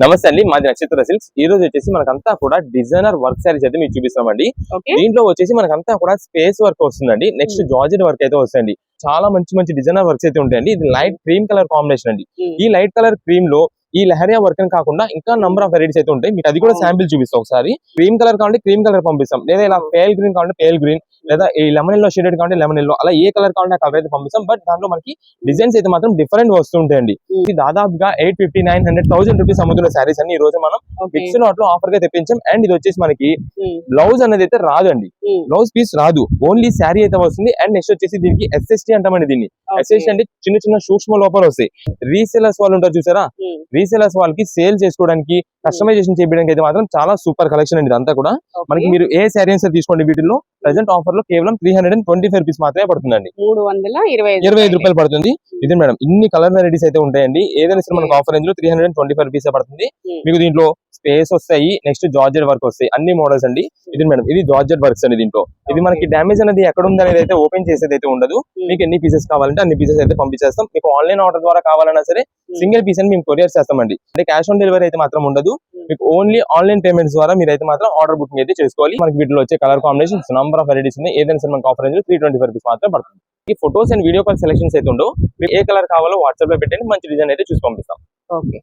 నమస్తే అండి, మాది నక్షత్ర సిల్క్స్. ఈ రోజు వచ్చేసి మనకంతా కూడా డిజైనర్ వర్క్ సారీస్ అయితే మీకు చూపిస్తామండి. దీంట్లో వచ్చేసి మనకంతా కూడా స్పేస్ వర్క్ వస్తుందండి. నెక్స్ట్ జార్జెట్ వర్క్ అయితే వస్తుంది. చాలా మంచి మంచి డిజైనర్ వర్క్స్ అయితే ఉంటాయండి. ఇది లైట్ క్రీమ్ కలర్ కాంబినేషన్ అండి. ఈ లైట్ కలర్ క్రీమ్ లో ఈ లహరియా వర్క్ అని కాకుండా ఇంకా నంబర్ ఆఫ్ వెరైటీస్ అయితే ఉంటాయి. మీకు అది కూడా శాంపిల్ చూపిస్తాం ఒకసారి. క్రీమ్ కలర్ కావాలంటే క్రీమ్ కలర్ పంపిస్తాం, లేదా ఇలా పేల్ గ్రీన్ కావాలంటే పేల్ గ్రీన్, లేదా ఈ లెమన్ ఎల్లో షేడెడ్ కావాలంటే లెమన్ ఎల్లో, అలా ఏ కలర్ కావాలంటే ఆ కలర్ అయితే పంపిస్తాం. బట్ దాంట్లో మనకి డిజైన్స్ అయితే మాత్రం డిఫరెంట్ వస్తుంటాయండి. ఇది దాదాపుగా 850, 900, 1000 రూపీస్ అమ్ముతున్న శారీస్ అన్ని ఈ రోజు మనం ఫిక్స్ లాట్ లో ఆఫర్ గా తెప్పించాం. అండ్ ఇది వచ్చేసి మనకి బ్లౌజ్ అనేది అయితే రాదండి, బ్లౌజ్ పీస్ రాదు, ఓన్లీ శారీ అయితే వస్తుంది. అండ్ నెక్స్ట్ వచ్చేసి దీనికి ఎస్ఎస్టీ అంటామండి. దీన్ని ఎస్ఎస్టీ అంటే చిన్న చిన్న సూక్ష్మ లోపాలు వస్తాయి. రీసేలర్స్ వాళ్ళు ఉంటారు చూసారా, రీసేలర్స్ వాళ్ళకి సేల్ చేసుకోవడానికి, కస్టమైజేషన్ చేయడానికి అయితే మాత్రం చాలా సూపర్ కలెక్షన్ అండి. ఇదంతా కూడా మనకి మీరు ఏ శారీ అయితే తీసుకోండి, వీటిలో ప్రెసెంట్ ఆఫర్ లో కేవలం 325 రూపీస్ మాత్రమే పడుతుందండి. 325 రూపాయలు పడుతుంది. ఇది మేడం, ఇన్ని కలర్ వెరైటీస్ అయితే ఉంటాయండి. ఏదైనా సరే మనకు ఆఫర్ రేంజ్ లో 325 రూపీస్ పడుతుంది. మీకు దీంట్లో స్పేస్ వస్తాయి, నెక్స్ట్ జార్జెట్ వర్క్ వస్తాయి, అన్ని మోడల్స్ అండి. ఇది మేడం, ఇది జార్జెట్ వర్క్స్ అండి. దీంట్లో ఇది మనకి డామేజ్ అనేది ఎక్కడ ఉంది అనేది అయితే ఓపెన్ చేసేది అయితే ఉండదు. మీకు ఎన్ని పీసెస్ కావాలంటే అన్ని పీసెస్ అయితే పంపించేస్తాం. మీకు ఆన్లైన్ ఆర్డర్ ద్వారా కావాలన్నా సరే సింగిల్ పీస్ అని మేము కొరియర్ చేస్తామండి. అంటే క్యాష్ ఆన్ డెలివరీ అయితే మాత్రం ఉండదు. మీకు ఓన్లీ ఆన్లైన్ పేమెంట్స్ ద్వారా మీరు అయితే మాత్రం ఆర్డర్ బుకింగ్ అయితే చేసుకోవాలి. మనకి వీటిలో వచ్చే colour combinations number of varieties ఉన్నాయి. ఏదైనా సరే మనకు ఆఫర్ రేంజ్ 325 రూపీస్ మాత్రం పడుతుంది. ఈ photos and video call selections అయితే ఉండవు. మీకు ఏ కలర్ కావాలో వాట్సాప్ లో పెట్టండి, మంచి డిజైన్ అయితే చూసి పంపిస్తాం. ఓకే.